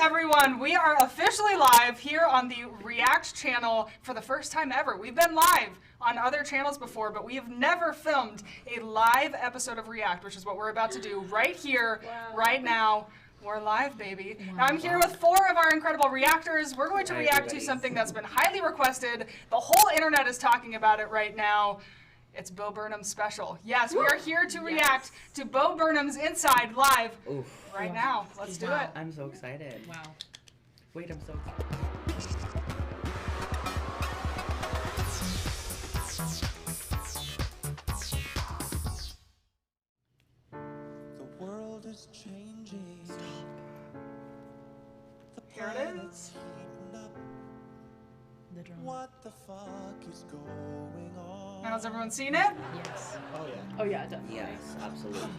everyone. We are officially live here on the React channel for the first time ever. We've been live on other channels before, but we have never filmed a live episode of React, which is what we're about to do right here, right now. We're live, baby. Now I'm here with 4 of our incredible reactors. We're going to react to something that's been highly requested. The whole internet is talking about it right now. It's Bo Burnham's special. Yes, we are here to react to Bo Burnham's Inside live right now. Let's do it. I'm so excited. Wow. Wait, I'm so excited. The world is changing. Here it is. The drama. What the fuck is going on? Has everyone seen it? Yes. Oh yeah. Oh yeah, definitely. Yes, absolutely.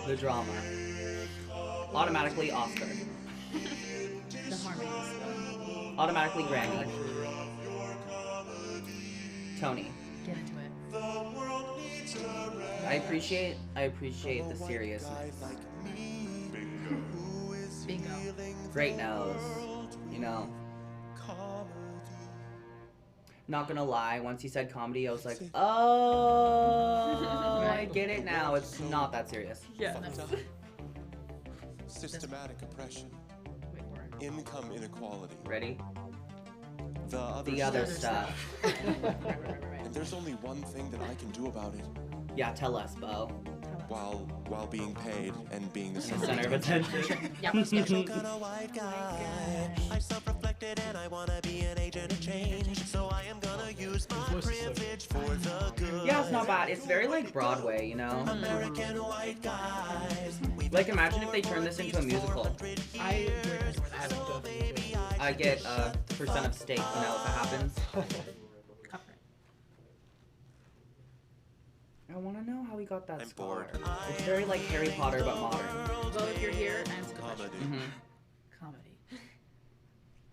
The drama. Automatically Oscar. The harmonies. Automatically Grammy. Tony. Get into it. I appreciate the seriousness. Bingo. Great nose. You know. Not gonna lie, once he said comedy, I was like, oh, I get it now. It's not that serious. Yeah. Systematic oppression. Wait for it. Income inequality. Ready? The other stuff. stuff. Right. And there's only one thing that I can do about it. Yeah, tell us, Bo. While being paid and being the The center of attention. Yeah, let's get it. Kind of white guy. I self-reflected and I wanna be an agent of change. So I am gonna use my privilege for the good. Yeah, it's not bad. It's very like Broadway, you know? American white guys. Like imagine if they turned this into a musical. I get a percent of stake, you know, if it happens. I want to know how he got that I'm scar. bored. It's very like Harry Potter but modern. Well, if you're here, answer the question. Comedy. Comedy.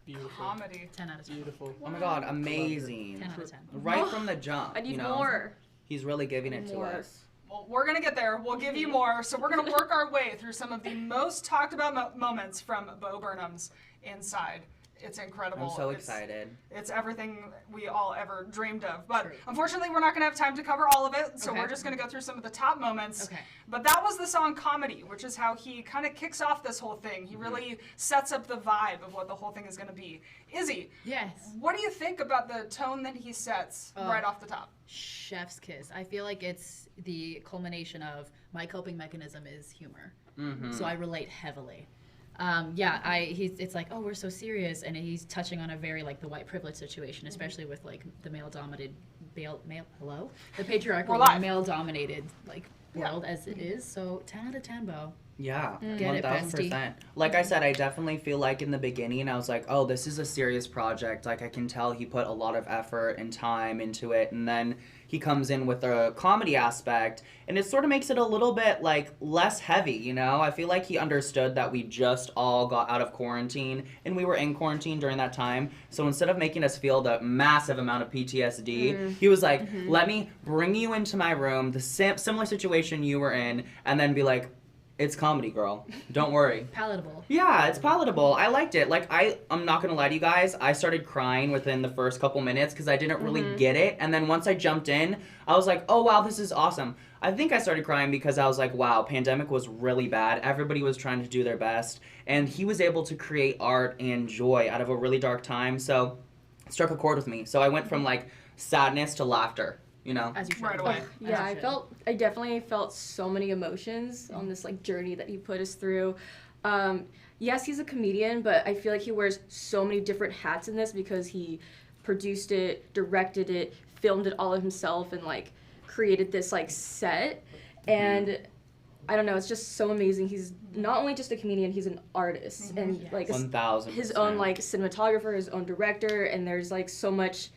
Beautiful. Comedy. 10 out of 10. Beautiful. Oh my god, amazing. 10 out of 10. Right from the jump. I need you know? more. He's really giving it to More. us. Well, we're going to get there. We'll give you more. So we're going to work our way through some of the most talked about moments from Bo Burnham's Inside. It's incredible. I'm so excited. It's everything we all ever dreamed of. But True. unfortunately, we're not going to have time to cover all of it, so Okay. we're just going to go through some of the top moments. Okay. But that was the song Comedy, which is how he kind of kicks off this whole thing. He really sets up the vibe of what the whole thing is going to be. Izzy, Yes. what do you think about the tone that he sets right off the top? Chef's kiss. I feel like it's the culmination of my coping mechanism is humor. So I relate heavily. It's like, oh, we're so serious, and he's touching on a very like the white privilege situation, especially with like the the patriarchal male-dominated like world as it is. So 10 out of 10, Bo. Yeah, Get it, 1000%. Like I said, I definitely feel like in the beginning I was like, oh, this is a serious project. Like I can tell he put a lot of effort and time into it, and then he comes in with a comedy aspect, and it sort of makes it a little bit like less heavy, you know? I feel like he understood that we just all got out of quarantine, and we were in quarantine during that time. So instead of making us feel the massive amount of PTSD, he was like, let me bring you into my room, the similar situation you were in, and then be like, it's comedy, girl. Don't worry. Palatable. Yeah, it's palatable. I liked it. Like, I'm not gonna lie to you guys, I started crying within the first couple minutes because I didn't really get it. And then once I jumped in, I was like, oh wow, this is awesome. I think I started crying because I was like, wow, pandemic was really bad. Everybody was trying to do their best. And he was able to create art and joy out of a really dark time. So it struck a chord with me. So I went from like sadness to laughter. You know, As you should. Right away. As Yeah, you should. I definitely felt so many emotions on this like journey that he put us through. Yes, he's a comedian, but I feel like he wears so many different hats in this because he produced it, directed it, filmed it all himself, and like created this like set. And I don't know, it's just so amazing. He's not only just a comedian, he's an artist and like 1000%. his own like cinematographer, his own director, and there's like so much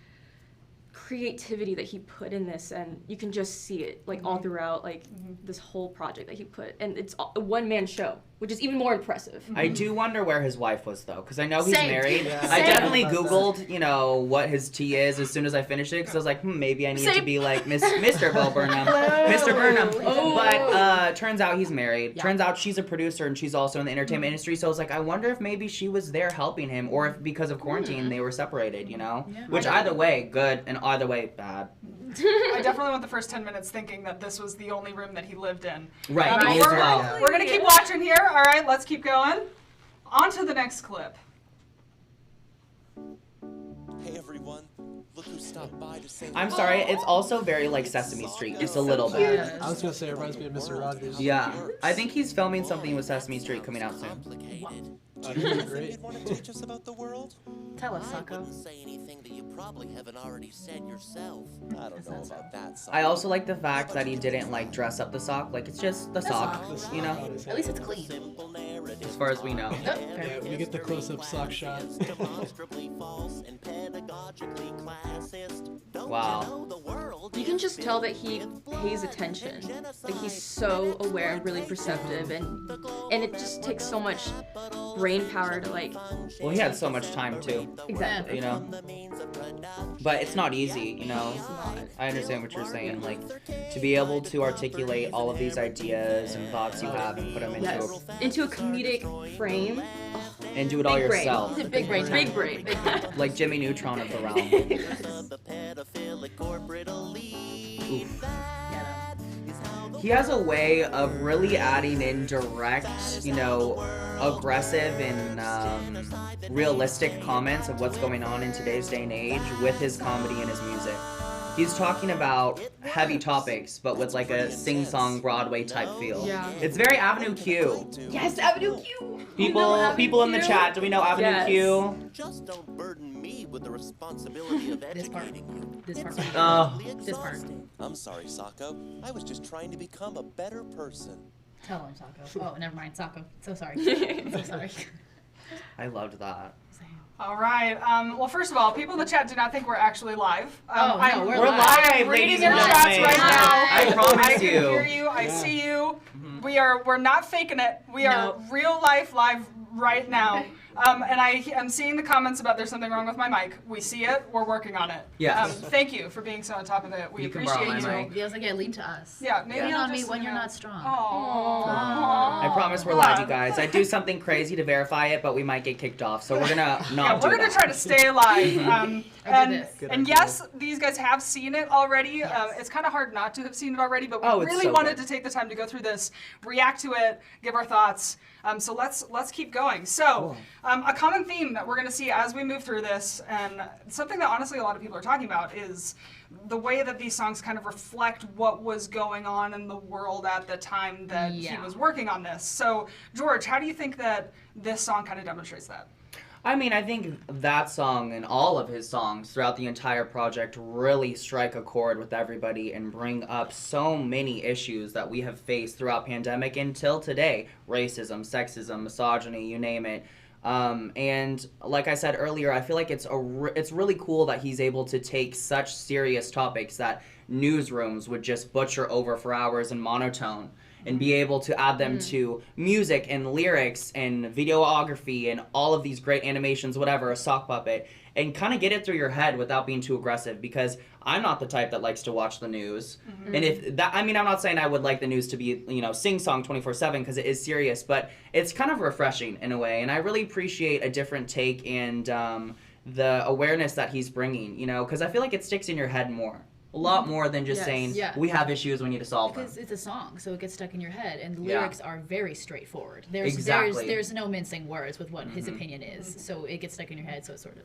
creativity that he put in this, and you can just see it like all throughout like this whole project that he put, and it's a one-man show. which is even more impressive. I do wonder where his wife was though, because I know he's Same. married. Yeah. I Same. definitely Googled, what his tea is as soon as I finished it, because I was like, maybe I need to Same. be like Mr. Bo Burnham. Mr. Burnham. Oh. But turns out he's married. Yeah. Turns out she's a producer and she's also in the entertainment industry. So I was like, I wonder if maybe she was there helping him, or if because of quarantine they were separated, Yeah. Which either way, good, and either way, bad. I definitely went the first 10 minutes thinking that this was the only room that he lived in. Right, But me as we're, well. we're gonna keep watching here. All right, let's keep going. On to the next clip. Hey everyone, look who stopped by to say I'm sorry, it's also very like Sesame Street, just a little bit. I was gonna say it reminds me of Mr. Rogers. Yeah, I think he's filming something with Sesame Street coming out soon. complicated. Oh, Do you he's think great. you'd want to teach us about the world? Tell us, I Sako. wouldn't say anything that you probably haven't already said yourself. I don't know about that. I also like the fact that he didn't like dress up the sock, like it's just the sock, At least it's clean. Simple narrative. as far as we know. Nope, fair. Yeah, we get the close-up sock shot. Demonstrably false and pedagogically classist. Don't Wow. you know the world You can is just tell that he filled with pays blood attention. and Like he's genocide. so aware and really perceptive, and it just takes so much brain power to like. Well, he had so much time too, Exactly. But it's not easy, I understand what you're saying, like to be able to articulate all of these ideas and thoughts you have and put them into Yes. Into a comedic frame. and do it all Big brain. yourself, He's a big brain. Big brain. like Jimmy Neutron of the realm. The pedophilic corporate elite. Oof. Get him. He has a way of really adding in direct, aggressive and realistic comments of what's going on in today's day and age with his comedy and his music. He's talking about heavy topics, but with like a sing-song Broadway type feel. Yeah. It's very Avenue Q. Yes, Avenue Q. People in the chat, do we know Avenue Yes. Q? Just don't burden me with the responsibility of This part. educating you. This part. Oh. This part. I'm sorry, Sako. I was just trying to become a better person. Tell him, Sako. Oh, never mind, Sako. So sorry. So sorry. I loved that. All right. Well, first of all, people in the chat do not think we're actually live. Oh, no, we're We're live, reading ladies your and chats gentlemen. right now. I promise I can you. hear you. I see you. We're not faking it. We are No. real life live right now. And I am seeing the comments about there's something wrong with my mic. We see it. We're working on it. Yes. Thank you for being so on top of it. We You can borrow appreciate my you. mic. He was like, yeah, lean to us. Yeah, maybe Lean I'll on me just, when you're not strong. Aww. I promise we're live, you guys. I do something crazy to verify it, but we might get kicked off, so we're gonna Yeah, not we're do gonna that. try to stay alive. And this. Good and idea. yes, these guys have seen it already. Yes. It's kind of hard not to have seen it already, but we Oh, it's really so wanted good. to take the time to go through this, react to it, give our thoughts. So let's keep going. So a common theme that we're gonna see as we move through this, and something that honestly a lot of people are talking about, is the way that these songs kind of reflect what was going on in the world at the time that he Yeah. was working on this. So George, how do you think that this song kind of demonstrates that? I mean, I think that song and all of his songs throughout the entire project really strike a chord with everybody and bring up so many issues that we have faced throughout pandemic until today. Racism, sexism, misogyny, you name it. And like I said earlier, I feel like it's really cool that he's able to take such serious topics that newsrooms would just butcher over for hours in monotone, and be able to add them to music and lyrics and videography and all of these great animations, whatever, a sock puppet, and kind of get it through your head without being too aggressive, because I'm not the type that likes to watch the news. And if that, I mean, I'm not saying I would like the news to be, sing-song 24/7, because it is serious, but it's kind of refreshing in a way, and I really appreciate a different take and the awareness that he's bringing, because I feel like it sticks in your head more. A lot more than just Yes. saying, Yeah. we have issues, we need to solve them. Because it's a song, so it gets stuck in your head, and the Yeah. lyrics are very straightforward. There's Exactly. there's no mincing words with what his opinion is, so it gets stuck in your head. So it's sort of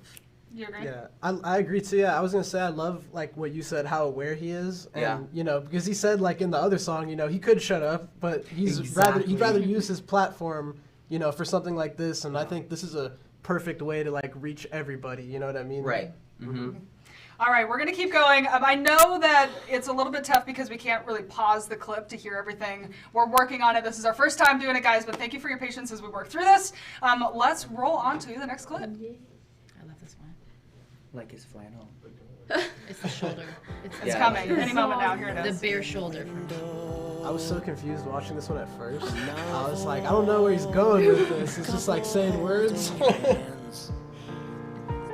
You agree? Yeah, I agree too. Yeah, I was gonna say I love like what you said, how aware he is, and because he said like in the other song, he could shut up, but he'd rather use his platform, for something like this, and I think this is a perfect way to like reach everybody. You know what I mean? Right. Mm-hmm. All right, we're going to keep going. I know that it's a little bit tough because we can't really pause the clip to hear everything. We're working on it. This is our first time doing it, guys, but thank you for your patience as we work through this. Let's roll on to the next clip. I love this one. Like his flannel. It's the shoulder. It's Yeah. coming any moment now. Here it The is. bare shoulder from I was so confused watching this one at first. I was like, I don't know where he's going with this. It's just like saying words. It's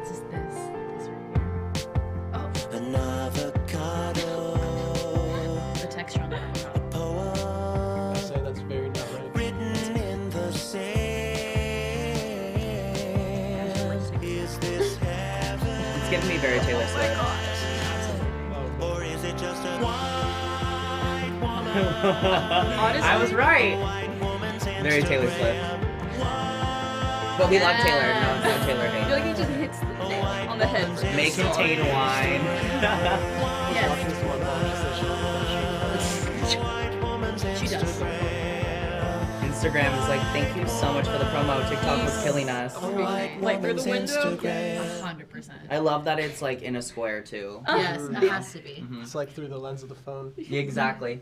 just this right here. Oh, An avocado. the texture on that. I say that's very not right. Written in the sand. Is this heaven? It's giving me very Taylor Swift. Or is it just a I was right. Very Taylor Swift. But we love Taylor. No, it's not Taylor I feel hate. like he just hits the nail on the head. May contain wine. Watching this one, She does. Instagram is like, thank you so much for the promo. TikTok was killing us. Like through the window. 100%. I love that it's like in a square too. Yes, it has to be. It's like through the lens of the phone. Yeah, exactly.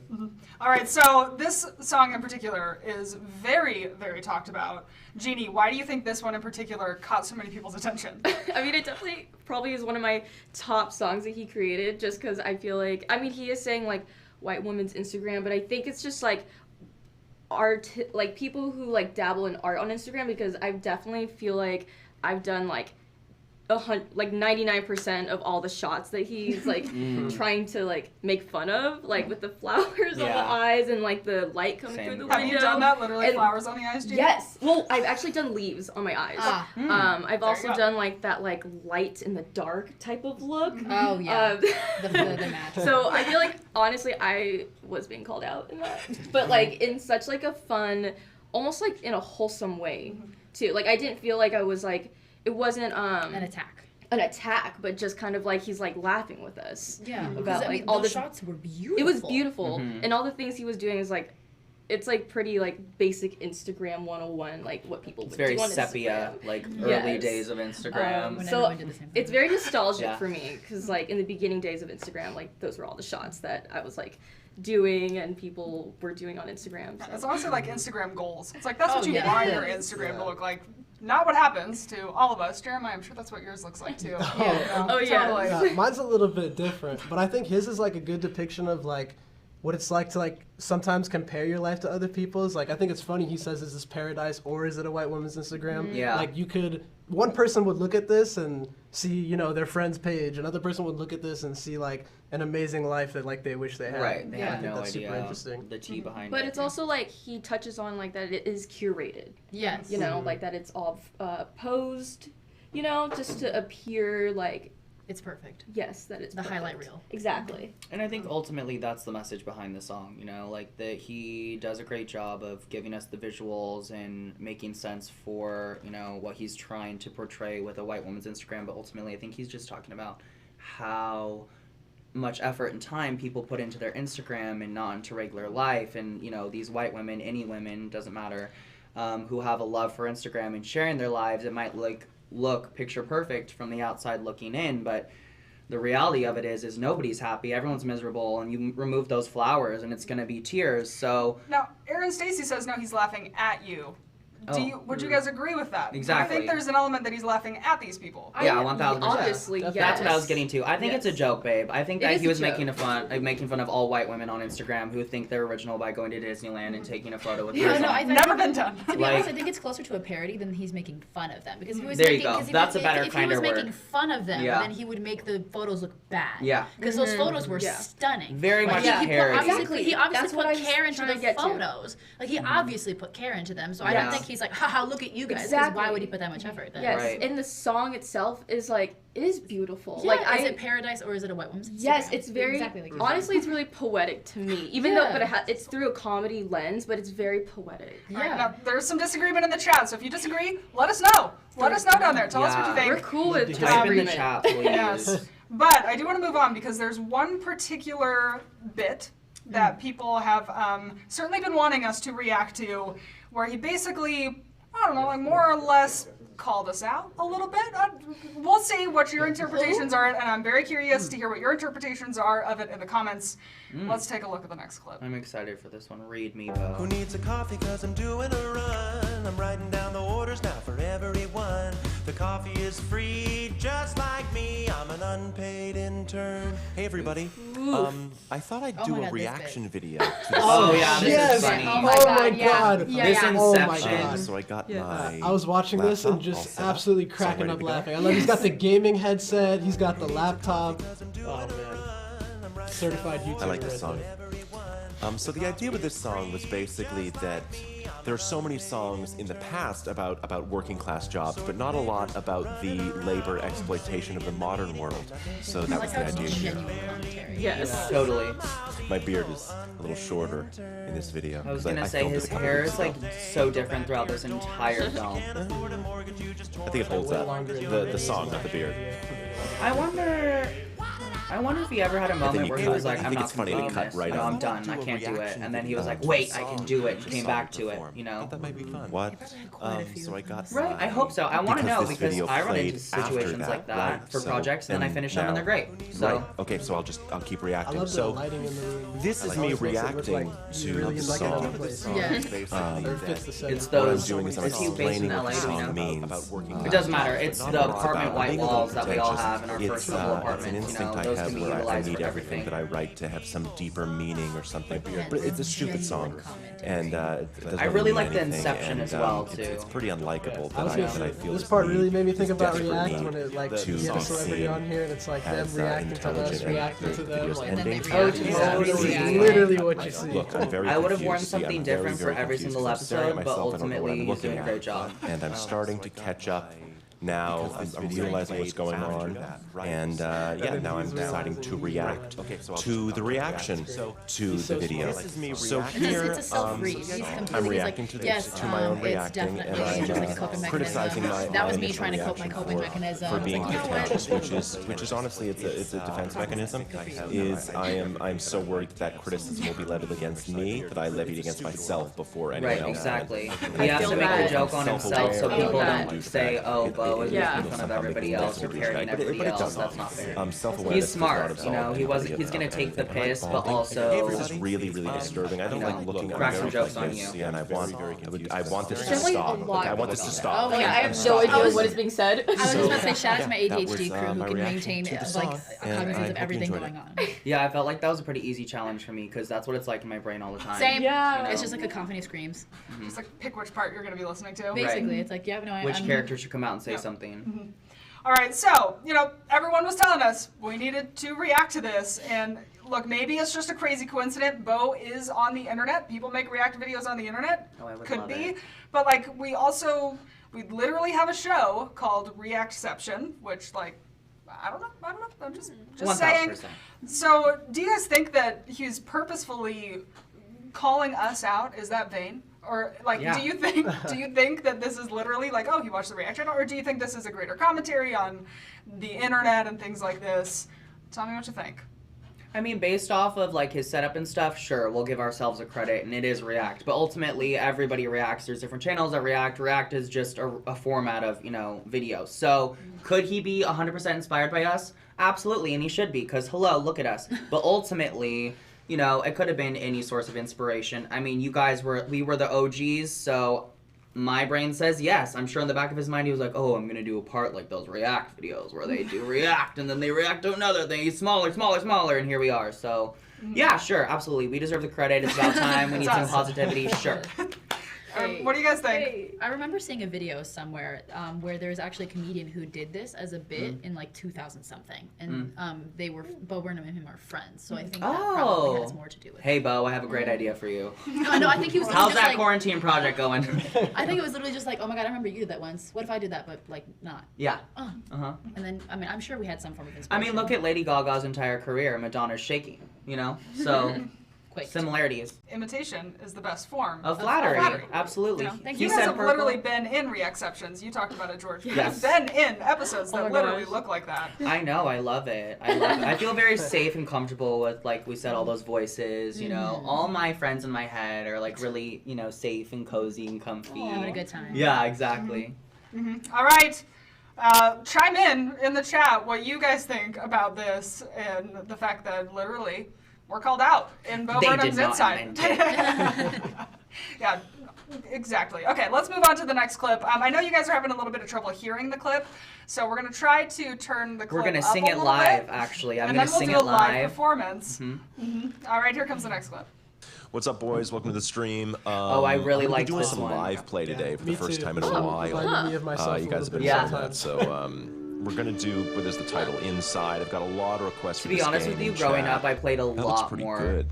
All right, so this song in particular is very, very talked about. Jeannie, why do you think this one in particular caught so many people's attention? I mean, it definitely probably is one of my top songs that he created, just because I feel like, I mean, he is saying like white woman's Instagram, but I think it's just like art, like people who like dabble in art on Instagram, because I definitely feel like I've done like 99% of all the shots that he's like trying to like make fun of, like with the flowers on the Yeah. eyes and like the light coming Same. through the Have window. you done that? Literally And- flowers on the eyes, Jeannie? Yes. Well, I've actually done leaves on my eyes. I've also go. done like that like light in the dark type of look. Oh, yeah. Um, The match. so I feel like honestly I was being called out in that, but like in such like a fun, almost like in a wholesome way too. Like I didn't feel like I was like, it wasn't An attack. an attack, but just kind of like he's like laughing with us. Yeah. About I mean, like all those the shots were beautiful. It was beautiful, and all the things he was doing is like, it's like pretty like basic Instagram 101, like what people It's would very do on sepia, Instagram. like Yes. early days of Instagram. When So everyone did the same thing. it's very nostalgic Yeah. for me, because like in the beginning days of Instagram, like those were all the shots that I was like doing and people were doing on Instagram. So. It's honestly like Instagram goals. It's like that's what Oh, you yeah. want your Yes. Instagram to Yeah. look like. Not what happens to all of us. Jeremiah, I'm sure that's what yours looks like too. Oh, yeah. Totally. Yeah, mine's a little bit different, but I think his is like a good depiction of like what it's like to like sometimes compare your life to other people's. Like I think it's funny he says, is this paradise or is it a white woman's Instagram? Yeah. Like you could, one person would look at this and see, you know, their friend's page. Another person would look at this and see like an amazing life that like they wish they had. Right, they Yeah. I have think no that's super idea interesting. the tea behind But it. it's also like he touches on like that it is curated, Yes. you know, like that it's all posed, you know, just to appear like, It's perfect. yes, that it's The highlight perfect. reel. Exactly. And I think ultimately that's the message behind the song, you know, like that he does a great job of giving us the visuals and making sense for, you know, what he's trying to portray with a white woman's Instagram, but ultimately I think he's just talking about how much effort and time people put into their Instagram and not into regular life, and, you know, these white women, any women, doesn't matter, who have a love for Instagram and sharing their lives, it might like look picture perfect from the outside looking in, but the reality of it is nobody's happy, everyone's miserable, and you remove those flowers and it's going to be tears. So Now, Aaron Stacy says no, he's laughing at you. Would you guys agree with that? Exactly. Do you think there's an element that he's laughing at these people? yeah, 1,000%. Obviously, That's yes. That's what I was getting to. I think it's a joke, babe. I think It that is he a was joke. making fun of all white women on Instagram who think they're original by going to Disneyland and taking a photo with Yeah, her. no, song. I Never think- been done. To be Like- honest, I think it's closer to a parody than he's making fun of them. Because if he was There you making, go. 'cause if That's he- a better, if he kinder was word. making fun of them, Yeah. then he would make the photos look bad. Yeah. Because those photos were Yeah. stunning. Very Like, much he put, parody. obviously, he obviously That's what I put was care into trying the to get to. photos. Like he obviously put care into them. So I Yeah. don't think he's like, haha, look at you guys. Because Exactly. why would he put that much effort then? Yes, Right. and the song itself is like, it is beautiful. Yeah, Like is it paradise or is it a white woman's Instagram? Yes, it's very, exactly like you honestly, it's really poetic to me. Even though, Yeah. but it's through a comedy lens, but it's very poetic. said. All right, Yeah. now, there's some disagreement in the chat, so if you disagree, let us know. Let us know down there. Tell us what you Yeah. think. We're cool with Type Type in the disagreement. chat, please. Yes. But I do want to move on because there's one particular bit that people have certainly been wanting us to react to where he basically, I don't know, like more or less called us out a little bit. We'll see what your interpretations are, and I'm very curious to hear what your interpretations are of it in the comments. Let's take a look at the next clip. I'm excited for this one. Read me, Who Bo. needs a coffee? Cause I'm doing a run. I'm writing down the orders now for everyone. The coffee is free, just like me. I'm an unpaid intern. Hey everybody. I thought I'd do my a God, this reaction bit. video. To this Oh yeah, this Yes. is funny. Oh my Oh god, my yeah. God. Yeah, This yeah. Oh my Inception. God. So I got Yeah. my. I was watching this and laptop all just set up. absolutely So I'm cracking ready up to go. laughing. I love he's got the gaming headset, he's got the laptop. Oh man. Certified YouTuber. I like this right song. there. So the idea with this song was basically that there are so many songs in the past about working class jobs, but not a lot about the labor exploitation of the modern world. So I that like was how the it's idea here. genuine commentary. Yes. Totally. My beard is a little shorter in this video. I was 'cause gonna say filmed it his a couple hair weeks is like ago. so different throughout this entire film. I think it holds up. The song, not the beard. I wonder if he ever had a moment where he was like, I I'm think not it's funny gonna to do cut this. right No, on I'm done. I can't do it. And then he was like, wait, I can do it. And came back to it. You know. That might be fun. What? So I got. Right. I hope so. I want to Because know this because video I run played into situations after like that right, for so- projects, and then I finish them and now- they're great. So. Right. Okay, so I'll keep I reacting. love the So lighting in the room. this is It me always makes it look reacting like to you're really the in like another song. place. Yeah. Or it fits the setting. It's What I'm those. doing is I'm Is he based explaining in what LA? the Do you song know? means. It doesn't matter. It's Not the about apartment white being a walls little that we all pretentious. have in our first couple It's an apartments. You know, instinct I those have can be where I utilized need for everything everything. that I write to have some deeper meaning or something. Yeah, But it's a it's stupid song, genuine commentary. and it doesn't I really mean like the anything, Inception and, as well, it's- too. It's pretty unlikable I was that gonna I say, feel this part need, really made me think this about desperate React need when it like to you have a succeed celebrity on here and it's like them as, reacting to us, intelligent and reacting to the them. video's Like, And then they ending. react. totally, Yeah. literally what you see. Look, I'm very I would have confused. worn See, something I'm very, different for very every confused single 'cause I'm staring at episode, but myself, I don't know what ultimately I'm he's doing a looking great at. job. And I'm starting to catch up now. I'm realizing what's going on, and now I'm deciding to react to the reaction to the video. So here, It's a self-read. He's completely I'm he's reacting like, to yes, my own it's reacting, definitely and just I'm like a coping criticizing mechanism. my That was me initial trying to cope my reaction coping mechanism. for I was being like, you know what? pretentious, which is honestly it's a defense mechanism. I'm so worried that criticism will be leveled against me that I levied against myself before anyone Right, else. exactly. I He has feel to make that. the joke on himself so I feel people that. don't say, oh, Bo is Yeah. making fun of everybody else or parodying everybody else. That's not fair. Self-awareness He's does not smart, absolve you know. anybody He's gonna of take the anything. piss, but This also is really, really disturbing. I don't you know, like looking at crack some videos jokes like on this. you. Yeah, and I want this to There's like a stop. lot I want this to going stop. on. Oh, yeah, I have no idea what is being said. I was just about to say, shout out to my that ADHD was, crew who my can reaction maintain to the like song, and I cognizance hope of you everything enjoyed going on. Yeah, I felt like that was a pretty easy challenge for me because that's what it's like in my brain all the time. Same. Yeah. It's just like a cacophony of screams. Just like pick which part you're going to be listening to. Basically, it's like, yeah, no, Which I'm character should come out and say Yeah. something? All right, so, everyone was telling us we needed to react to this. And look, maybe it's just a crazy coincidence. Bo is on the internet. People make react videos on the internet. Oh, I would Could love be. it. But, we literally have a show called Reactception, which, I don't know. I'm just saying. 1000%. So, do you guys think that he's purposefully calling us out? Is that vain? Or Yeah. do you think that this is literally he watched the reaction, or do you think this is a greater commentary on the internet and things like this? Tell me what you think. I mean, based off of his setup and stuff, sure, we'll give ourselves a credit, and it is React. But ultimately, everybody reacts. There's different channels that react. React is just a format of video. So could he be 100% inspired by us? Absolutely, and he should be, because hello, look at us. But ultimately, it could have been any source of inspiration. I mean, we were the OGs, so my brain says yes. I'm sure in the back of his mind he was like, oh, I'm gonna do a part like those React videos where they do React and then they react to another thing, smaller, and here we are. So yeah, sure, absolutely. We deserve the credit. It's about time. We need some positivity. Sure. What do you guys think? I remember seeing a video somewhere where there was actually a comedian who did this as a bit in 2000 something, and Bo Burnham and him are friends, so I think that probably has more to do with it. Hey, Bo, I have a great idea for you. No, I think he was. How's just that quarantine project going? I think it was literally just like, oh my god, I remember you did that once. What if I did that, but not? Yeah. And then I'm sure we had some form of I inspiration. mean, look at Lady Gaga's entire career. Madonna's shaking, So Quick. similarities Imitation is the best form of flattery. flattery. Absolutely. Thank You you. guys said have purple. literally been in Reactceptions. You talked about it, George. You've Yes. been in episodes that my literally gosh. look like that. I know, I love it. I feel very safe and comfortable with, we said, all those voices, All my friends in my head are, really, safe and cozy and comfy. Having a good time. Yeah, exactly. All right. Chime in the chat what you guys think about this and the fact that literally we're called out in Bo They Burnham's did not inside. invent it. Yeah. Exactly. Okay, let's move on to the next clip. I know you guys are having a little bit of trouble hearing the clip, so we're going to try to turn the clip We're going to up sing a it little live, bit, actually. I'm and going then to sing we'll it do a live live. performance. All right, here comes the next clip. What's up, boys? Welcome to the stream. Oh, I really I'm like doing this some one. live play today for the Me first too. time in a while. Reminded me of myself You a guys have little been bit saying sometimes. that, so we're gonna do what is the title? Inside. I've got a lot of requests To for be this honest game with you, in growing chat. up, I played a That looks lot pretty more good.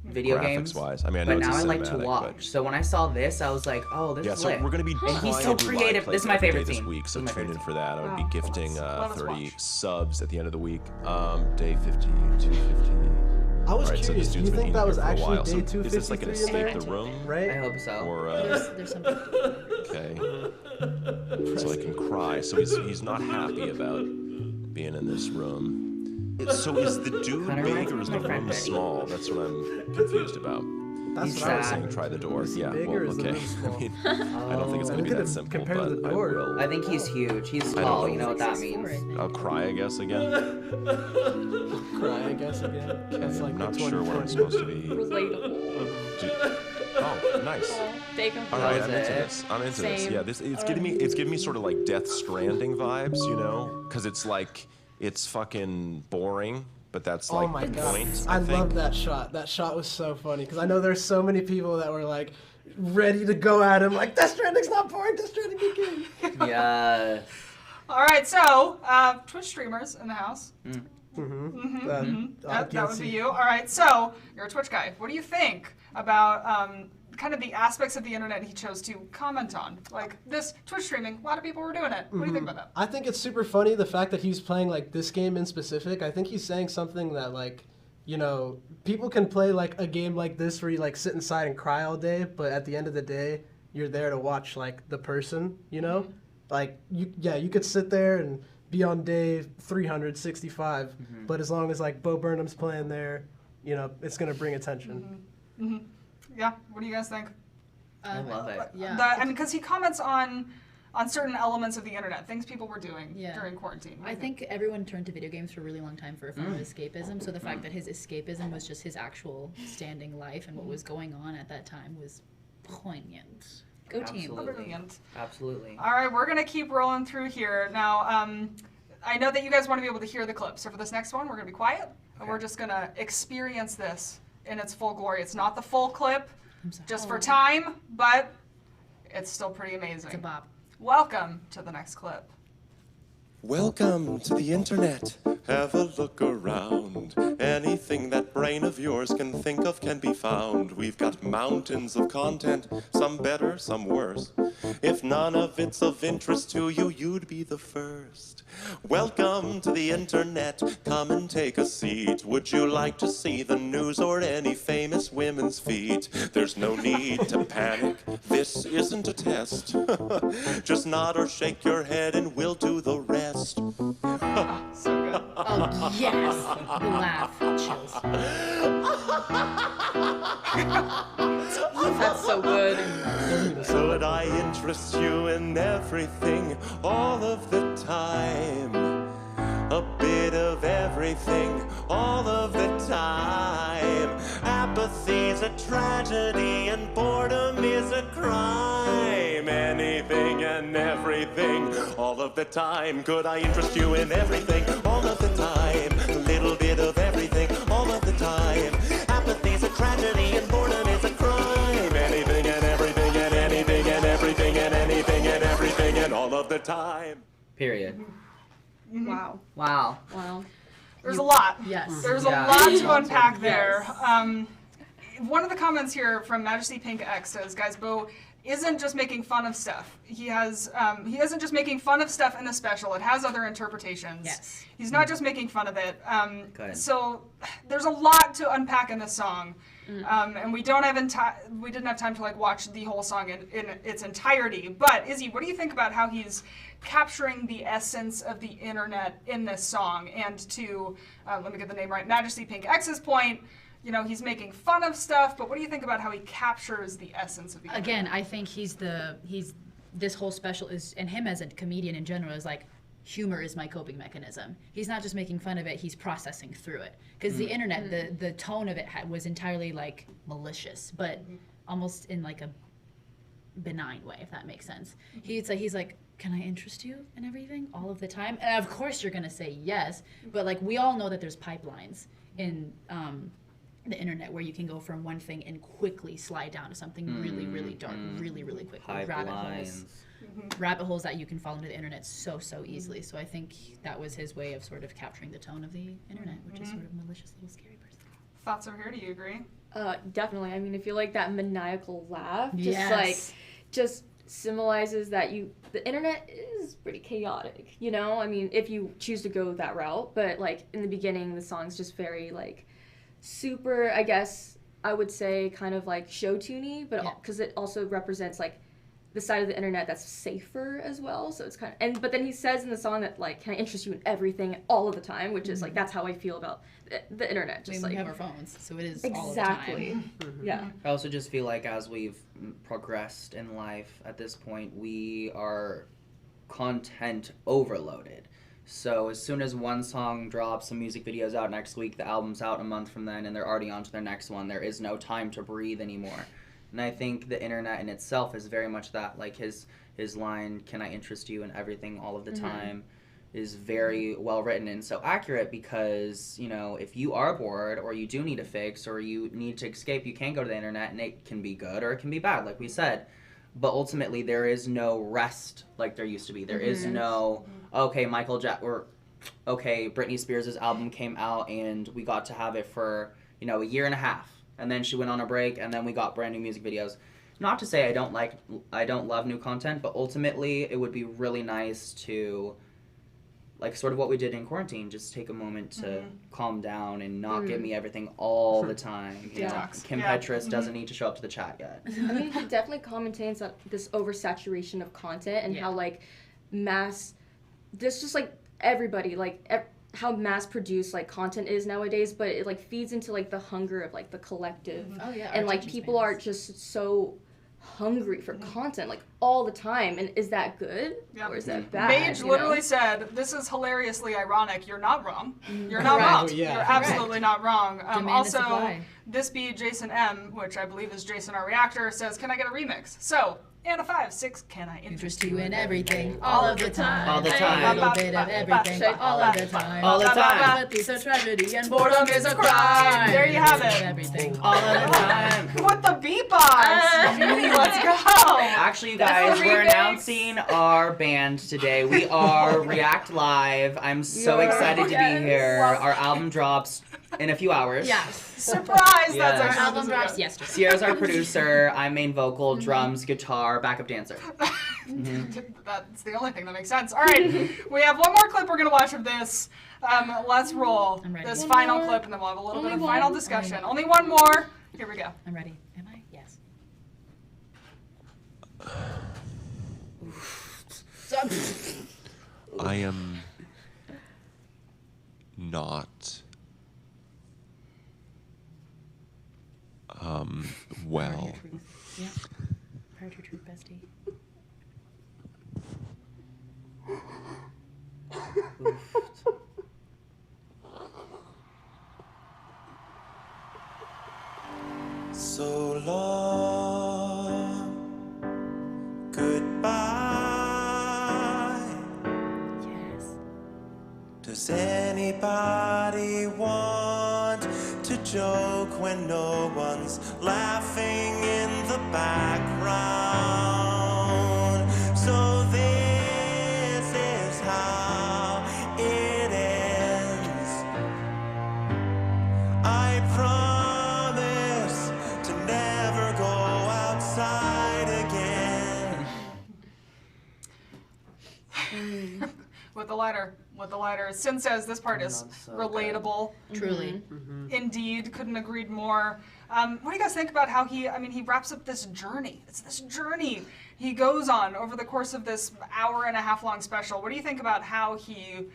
video games. Graphics-wise, I mean, I know But it's now a I like to cinematic, watch. but- So when I saw this, I was like, oh, this Yeah, is so lit. we're gonna be And he's trying so to do creative. live This is play my favorite every day scene. this week, so This is my tune in favorite for that. I'm gonna be gifting Let us 30 watch. subs at the end of the week. Day 50, 250. I was Alright, so curious. this Do you dude's been think eating that was here for a actually while. day So 253 is this like an in escape there? the room? Right? I hope so. Or There's something. okay, so I can cry. So he's not happy about being in this room. So is the dude Kinda big reminds or me is of the my friend room Betty. small? That's what I'm confused about. That's He's what I was sad. saying. Saying try the door. Is he Yeah. big Well, or is the okay. room small? I mean, I don't think it's Oh. gonna be Look at that him simple, compared to but the I door. will. I think he's huge. He's I don't tall. know. You know what that 6'4", I means. think. I'll cry, I guess, again. Cry, I guess, again. That's like I'm the not sure where I'm 2020. supposed to be. Relatable. Oh, nice. They can All right, was I'm into it. this. I'm into this. Same. Yeah, it's giving me sort of like Death Stranding vibes, you know, because it's like it's fucking boring, but that's Oh like my the god. point. I I think. love that shot. That shot was so funny because I know there's so many people that were like ready to go at him like Death Stranding's not boring, Death Stranding be good. Yeah. All right, so Twitch streamers in the house. I That can't would be see. you. All right, so you're a Twitch guy. What do you think about kind of the aspects of the internet he chose to comment on? Like this Twitch streaming, a lot of people were doing it. What do you think about that? I think it's super funny the fact that he's playing like this game in specific. I think he's saying something that like, you know, people can play like a game like this where you like sit inside and cry all day, but at the end of the day, you're there to watch like the person, you know? Like you could sit there and be on day 365, but as long as like Bo Burnham's playing there, you know, it's gonna bring attention. Yeah, what do you guys think? I love it. Yeah. And because he comments on certain elements of the internet, things people were doing Yeah. during quarantine. What do I you think everyone turned to video games for a really long time for a form of escapism. So the fact that his escapism was just his actual standing life and what was going on at that time was poignant. Go team. Absolutely. Brilliant. Absolutely. All right, we're gonna keep rolling through here now. I know that you guys want to be able to hear the clip, so for this next one, we're gonna be quiet and we're just gonna experience this in its full glory. It's not the full clip, just for time, but it's still pretty amazing. It's a bop. Welcome to the next clip. Welcome to the internet. Have a look around. Anything that brain of yours can think of can be found. We've got mountains of content, some better, some worse. If none of it's of interest to you, you'd be the first. Welcome to the internet. Come and take a seat. Would you like to see the news or any famous women's feet? There's no need to panic. This isn't a test. Just nod or shake your head and we'll do the rest. So good. Oh, yes. Laugh. Chills. That's so good. Could I interest you in everything all of the time? A bit of everything all of the time. Apathy's a tragedy and boredom is a crime. Anything and everything all of the time. Could I interest you in everything all of the time? A little bit of everything all of the time. Apathy's a tragedy and boredom is a crime. Anything and everything and anything and everything and anything and everything and all of the time. Period. Wow. Wow. Wow. There's a lot. Yes. There's Yeah. a lot to unpack there. Yes. One of the comments here from Majesty Pink X says, "Guys, Bo isn't just making fun of stuff. He isn't just making fun of stuff in the special. It has other interpretations. Yes. He's not just making fun of it. Good. So there's a lot to unpack in this song, and we didn't have time to like watch the whole song in its entirety. But Izzy, what do you think about how he's capturing the essence of the internet in this song? And to let me get the name right, Majesty Pink X's point. You know, he's making fun of stuff, but what do you think about how he captures the essence of the internet? Again, I think this whole special is, and him as a comedian in general is like, humor is my coping mechanism. He's not just making fun of it, he's processing through it. Because the internet, the tone of it was entirely like malicious, but almost in like a benign way, if that makes sense. He's like, can I interest you in everything all of the time? And of course you're gonna say yes, but like we all know that there's pipelines in the internet where you can go from one thing and quickly slide down to something really, really dark, really, really quickly. Rabbit holes that you can fall into the internet so easily. So I think that was his way of sort of capturing the tone of the internet, which is sort of malicious little scary person. Thoughts over here? Do you agree? Definitely. I mean, I feel like that maniacal laugh Yes. just symbolizes that the internet is pretty chaotic, you know? I mean, if you choose to go that route, but like in the beginning, the song's just very like super, I guess I would say kind of like show tuney, but because it also represents like the side of the internet that's safer as well. So it's kind of, but then he says in the song that like, can I interest you in everything all of the time, which is like, that's how I feel about the internet. Just we have our phones, so it is exactly. all the time. Yeah. I also just feel like as we've progressed in life at this point, we are content overloaded. So as soon as one song drops, some music videos out next week, the album's out a month from then, and they're already on to their next one. There is no time to breathe anymore. And I think the internet in itself is very much that. Like his line, can I interest you in everything all of the time, is very well written and so accurate because, you know, if you are bored or you do need a fix or you need to escape, you can go to the internet and it can be good or it can be bad, like we said. But ultimately, there is no rest like there used to be. There is no, okay, Britney Spears' album came out and we got to have it for, you know, a year and a half. And then she went on a break, and then we got brand new music videos. Not to say I don't love new content, but ultimately it would be really nice to, like sort of what we did in quarantine, just take a moment to calm down and not give me everything all the time. You know, Kim Petras doesn't need to show up to the chat yet. I mean, he definitely commentates on this oversaturation of content and how like just like everybody, like how mass-produced like content is nowadays, but it like feeds into like the hunger of like the collective. And like people are just so hungry for content like all the time, and is that good or is that bad? Paige literally said, "This is hilariously ironic. You're not wrong. You're not wrong. You're absolutely not wrong." Also, this be Jason M, which I believe is Jason, our reactor, says, "Can I get a remix?" So. And a 5-6, can I interest you in everything all of the time? All the time. A little bit of everything all of the time. All the time. But these are tragedy and boredom is a crime. There you have it. Everything all of the time. What the beatbox? Let's go. Actually, you guys, we're announcing our band today. We are React Live. I'm so excited to be here. Our album drops in a few hours. Surprise! That's our album drops yesterday. Sierra's our producer. I'm main vocal, drums, guitar, backup dancer. That's the only thing that makes sense. All right, we have one more clip we're gonna watch of this. Let's roll this final clip, and then we'll have a little bit of final discussion. Only one more. Here we go. I'm ready. Am I? Yes. I am not well. Yeah. Prior to truth, bestie. So long, goodbye. Yes. Does anybody want to joke when no one's laughing in the background? So this is how it ends. I promise to never go outside again. With the lighter. Sin says this part is so relatable. Truly. Indeed, couldn't agreed more. What do you guys think about how he wraps up this journey? It's this journey he goes on over the course of this hour and a half long special. What do you think about how he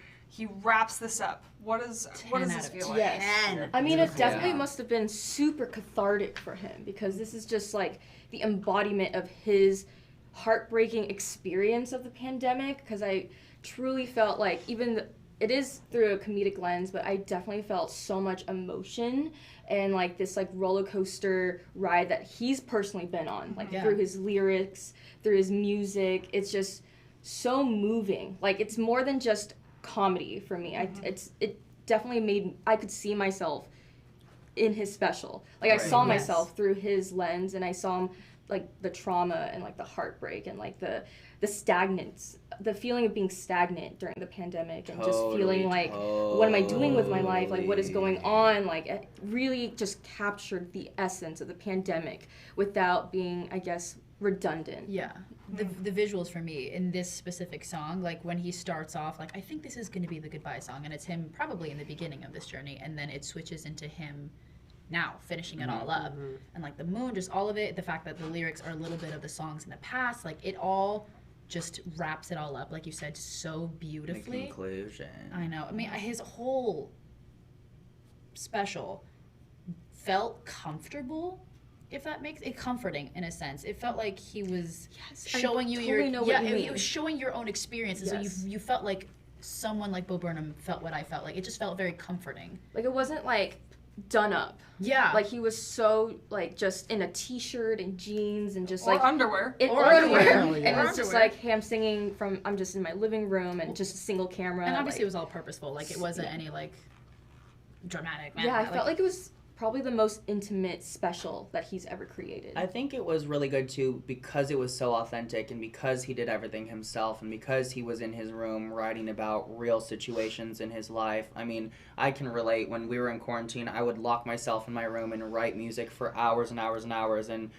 wraps this up? What does this feel like? Yes. I mean, it definitely must have been super cathartic for him because this is just like the embodiment of his heartbreaking experience of the pandemic, because I truly felt like even it is through a comedic lens, but I definitely felt so much emotion and like this like roller coaster ride that he's personally been on, like through his lyrics, through his music. It's just so moving. Like it's more than just comedy for me. It definitely I could see myself in his special. Like I saw myself through his lens, and I saw him like the trauma and like the heartbreak and like the stagnance, the feeling of being stagnant during the pandemic, and just feeling like, what am I doing with my life? Like, what is going on? Like, it really just captured the essence of the pandemic without being, I guess, redundant. Yeah. The visuals for me in this specific song, like when he starts off, like, I think this is going to be the goodbye song, and it's him probably in the beginning of this journey, and then it switches into him now finishing it all up. And like the moon, just all of it, the fact that the lyrics are a little bit of the songs in the past, like it all just wraps it all up, like you said, so beautifully. The conclusion. I know. I mean, his whole special felt comfortable, if that makes it comforting in a sense. It felt like he was showing you he was showing your own experiences. So you felt like someone like Bo Burnham felt what I felt. Like it just felt very comforting. Like it wasn't like done up. Yeah. Like he was so like just in a t-shirt and jeans and just like underwear. Or underwear. And it's just like him singing from I'm just in my living room and just a single camera. And obviously it was all purposeful. Like it wasn't any like dramatic. I felt like it was probably the most intimate special that he's ever created. I think it was really good too because it was so authentic and because he did everything himself and because he was in his room writing about real situations in his life. I mean, I can relate. When we were in quarantine, I would lock myself in my room and write music for hours and hours and hours. And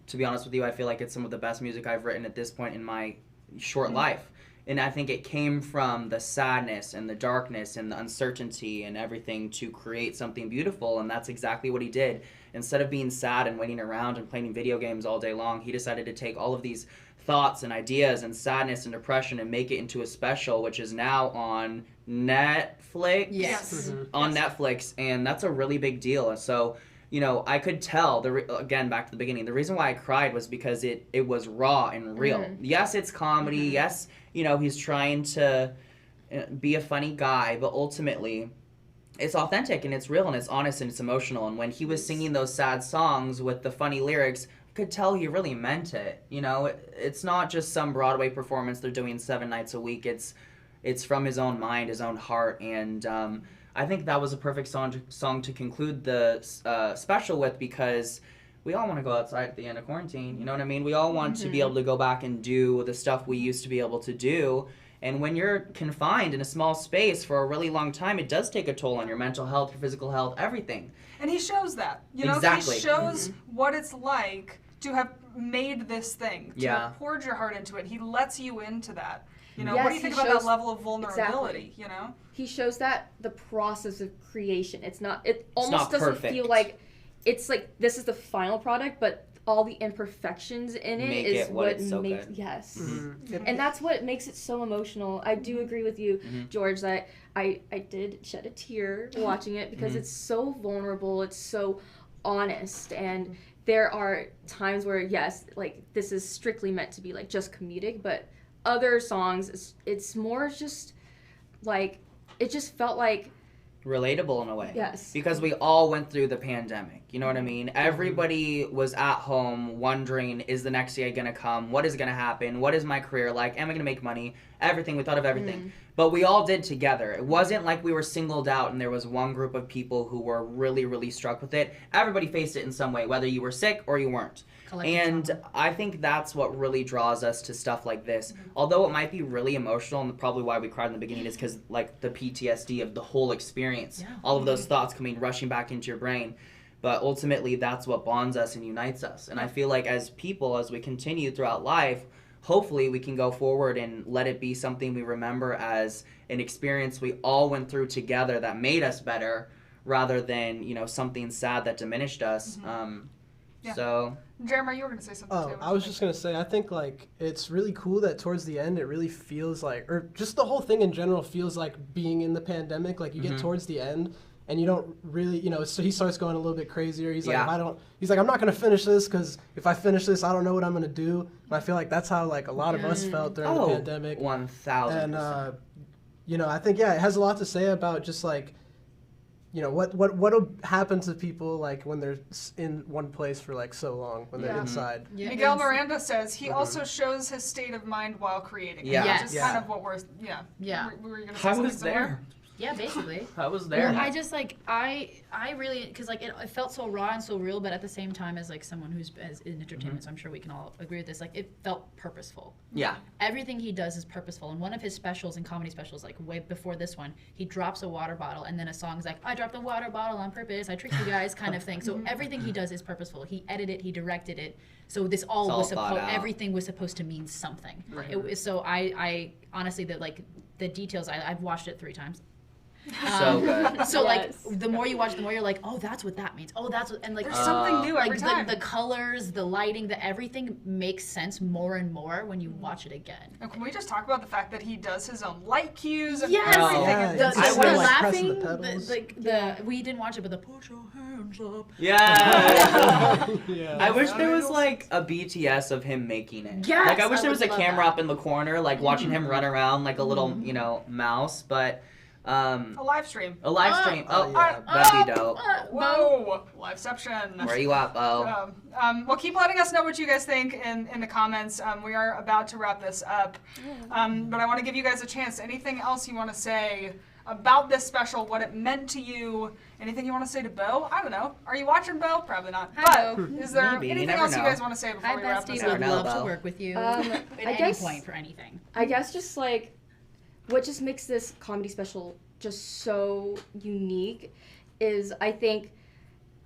to be honest with you, I feel like it's some of the best music I've written at this point in my short life. And I think it came from the sadness and the darkness and the uncertainty and everything to create something beautiful, and that's exactly what he did. Instead of being sad and waiting around and playing video games all day long, he decided to take all of these thoughts and ideas and sadness and depression and make it into a special, which is now on Netflix. Yes. On Netflix, and that's a really big deal. And so, you know, I could tell, again, back to the beginning, the reason why I cried was because it was raw and real. Yes, it's comedy. Yes, you know, he's trying to be a funny guy, but ultimately it's authentic and it's real and it's honest and it's emotional. And when he was singing those sad songs with the funny lyrics, I could tell he really meant it. You know, it's not just some Broadway performance they're doing 7 nights a week. It's from his own mind, his own heart, and I think that was a perfect song to conclude the special with, because we all want to go outside at the end of quarantine. You know what I mean? We all want to be able to go back and do the stuff we used to be able to do. And when you're confined in a small space for a really long time, it does take a toll on your mental health, your physical health, everything. And he shows that. You know, Exactly. he shows what it's like to have made this thing, to have poured your heart into it. He lets you into that. You know, what do you think about that level of vulnerability, you know? He shows that the process of creation, it almost doesn't perfect. feel like, it's like this is the final product, but all the imperfections in it is what makes good. Yes. And that's what makes it so emotional. I do agree with you, George, that I did shed a tear watching it because it's so vulnerable, it's so honest, and there are times where, yes, like this is strictly meant to be like just comedic, but other songs, it's more just like, it just felt like relatable in a way. Yes. Because we all went through the pandemic. You know what I mean? Everybody was at home wondering, is the next day going to come? What is going to happen? What is my career like? Am I going to make money? Everything. We thought of everything. But we all did together. It wasn't like we were singled out and there was one group of people who were really, really struck with it. Everybody faced it in some way, whether you were sick or you weren't. And I think that's what really draws us to stuff like this. Although it might be really emotional, and probably why we cried in the beginning is because, like, the PTSD of the whole experience, all of those thoughts rushing back into your brain. But ultimately, that's what bonds us and unites us. And I feel like as people, as we continue throughout life, hopefully we can go forward and let it be something we remember as an experience we all went through together that made us better, rather than, you know, something sad that diminished us. So, Jeremiah, you were going to say something too. I was just going to say, I think, like, it's really cool that towards the end it really feels like, or just the whole thing in general feels like being in the pandemic. Like, you get towards the end and you don't really, you know, so he starts going a little bit crazier. He's like, I'm not going to finish this, because if I finish this, I don't know what I'm going to do. And I feel like that's how, like, a lot of us felt during the pandemic. 1,000%. And you know, I think it has a lot to say about just like, you know, what'll happen to people like when they're in one place for like so long, when they're inside. Yeah, Miguel Miranda says he also shows his state of mind while creating. Yeah. Which is kind of what we're Were you gonna say I something was similar? there. Yeah, basically. I was there. Well, I just like I really because like it felt so raw and so real, but at the same time, as like someone who's in entertainment, so I'm sure we can all agree with this. Like it felt purposeful. Yeah. Everything he does is purposeful. And one of his specials and comedy specials, like way before this one, he drops a water bottle, and then a song's like, "I dropped the water bottle on purpose. I tricked you guys," kind of thing. So everything he does is purposeful. He edited it. He directed it. So this all was supposed. Everything was supposed to mean something. Right. So I honestly the details. I've watched it 3 times. So good. So like the more you watch, the more you're like, oh, that's what that means. Oh, that's what, and like there's something new every time. The colors, the lighting, the everything makes sense more and more when you watch it again. And can we just talk about the fact that he does his own light cues and Yes! everything? Yeah, I was was like laughing. We didn't watch it, but the put your hands up. Yeah. Yeah. I wish there was like a BTS of him making it. Yes, Like I wish I there was a would love camera that. up in the corner, like watching him run around like a little, you know, mouse. But a live stream. a live stream. yeah. That'd be dope. Whoa, liveception. Where you at, Bo? Well, keep letting us know what you guys think in the comments. We are about to wrap this up, but I want to give you guys a chance. Anything else you want to say about this special? What it meant to you? Anything you want to say to Bo? I don't know. Are you watching Bo? Probably not. Hi, But Bo. is there Maybe. You anything never else you know. guys want to say before Hi, we wrap Bestie. this Would up? Never know, love to Bo. work with you I at any guess- point for anything. I guess just like what just makes this comedy special just so unique is I think,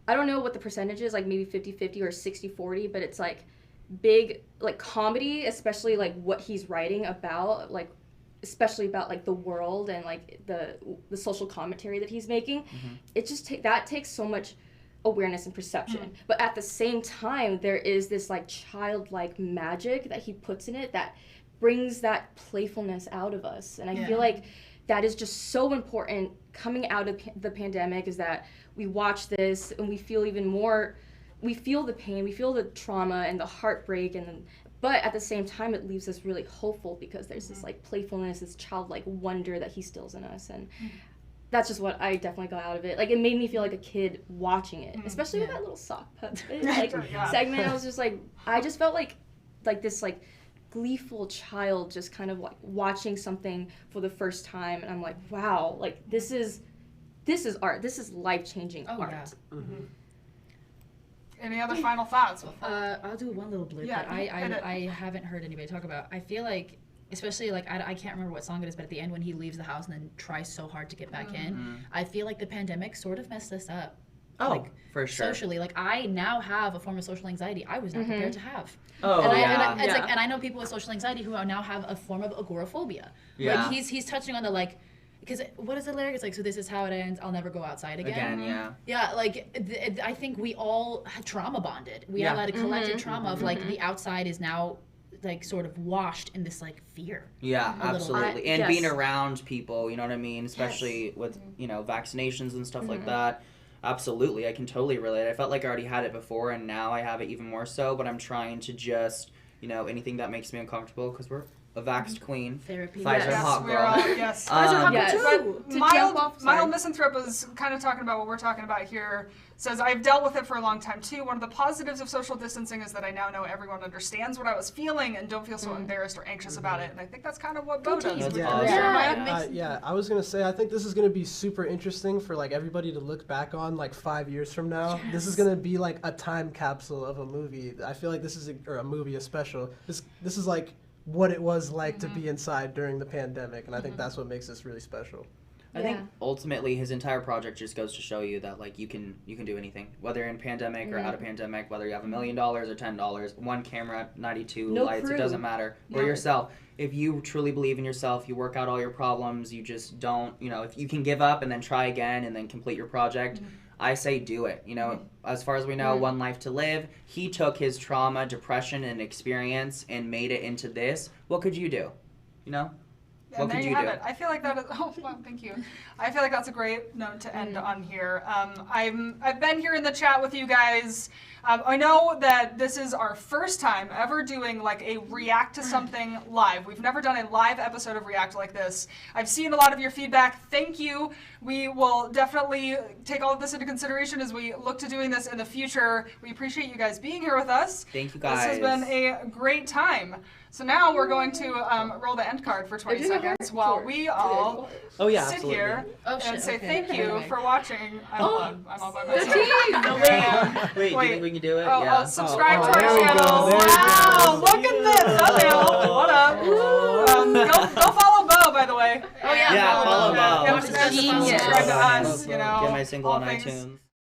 I don't know what the percentage is, like maybe 50-50 or 60-40, but it's like big like comedy, especially like what he's writing about, like especially about like the world and like the social commentary that he's making. It just that takes so much awareness and perception. But at the same time, there is this like childlike magic that he puts in it that brings that playfulness out of us. And I feel like that is just so important coming out of the pandemic, is that we watch this and we feel even more, we feel the pain, we feel the trauma and the heartbreak, but at the same time it leaves us really hopeful because there's this like playfulness, this childlike wonder that he instills in us. And that's just what I definitely got out of it. Like it made me feel like a kid watching it, especially with that little sock puppet like segment. I was just like, I just felt like this like gleeful child just kind of like watching something for the first time, and I'm like, wow, like this is art, this is life-changing art. Yeah. Any other final thoughts? I'll do one little blip that I haven't heard anybody talk about. I feel like, especially like I can't remember what song it is, but at the end when he leaves the house and then tries so hard to get back in, I feel like the pandemic sort of messed us up. Oh, like, for sure. Socially, like I now have a form of social anxiety I was not prepared to have. Oh, and I know people with social anxiety who now have a form of agoraphobia. Yeah. Like he's touching on the like, because what is the lyric? It's like, so this is how it ends. I'll never go outside again. Yeah, like I think we all trauma bonded. We all had a collective trauma of like the outside is now like sort of washed in this like fear. Yeah, absolutely. And yes. being around people, you know what I mean? Especially with, you know, vaccinations and stuff like that. Absolutely, I can totally relate. I felt like I already had it before, and now I have it even more so, but I'm trying to just, you know, anything that makes me uncomfortable, because we're a vaxxed queen. Therapy. Pfizer Yes, hot we're girl. all, yes. Yes. But Mild Misanthrope is kind of talking about what we're talking about here. Says, I've dealt with it for a long time too. One of the positives of social distancing is that I now know everyone understands what I was feeling and don't feel so embarrassed or anxious about it. And I think that's kind of what Bo does. That's Yeah. awesome. Yeah, I was gonna say, I think this is gonna be super interesting for like everybody to look back on like 5 years from now. This is gonna be like a time capsule of a movie. I feel like this is a movie, a special. This is like what it was like to be inside during the pandemic, and I think that's what makes this really special. I think ultimately his entire project just goes to show you that like you can do anything, whether in pandemic or out of pandemic, whether you have $1 million or $10, one camera, 92 lights, it doesn't matter. Or yourself. If you truly believe in yourself, you work out all your problems, you just don't, you know, if you can give up and then try again and then complete your project, I say do it. You know, as far as we know, one life to live. He took his trauma, depression, and experience and made it into this. What could you do? You know? What there could you you have do? it. I feel like that is. Oh, well, thank you. I feel like that's a great note to end on here. I've been here in the chat with you guys. I know that this is our first time ever doing like a react to something live. We've never done a live episode of React like this. I've seen a lot of your feedback. Thank you. We will definitely take all of this into consideration as we look to doing this in the future. We appreciate you guys being here with us. Thank you guys. This has been a great time. So now we're going to roll the end card for 20 seconds while we all sit here and say thank you for watching. I'm all by myself. Wait, do you think we can do it? Oh, subscribe to our channel. Wow, look at this. Thumbnail. What up? Go follow Bo, by the way. Oh yeah, Yeah, follow Bo. And subscribe to us, you know. Get my single all on things. iTunes.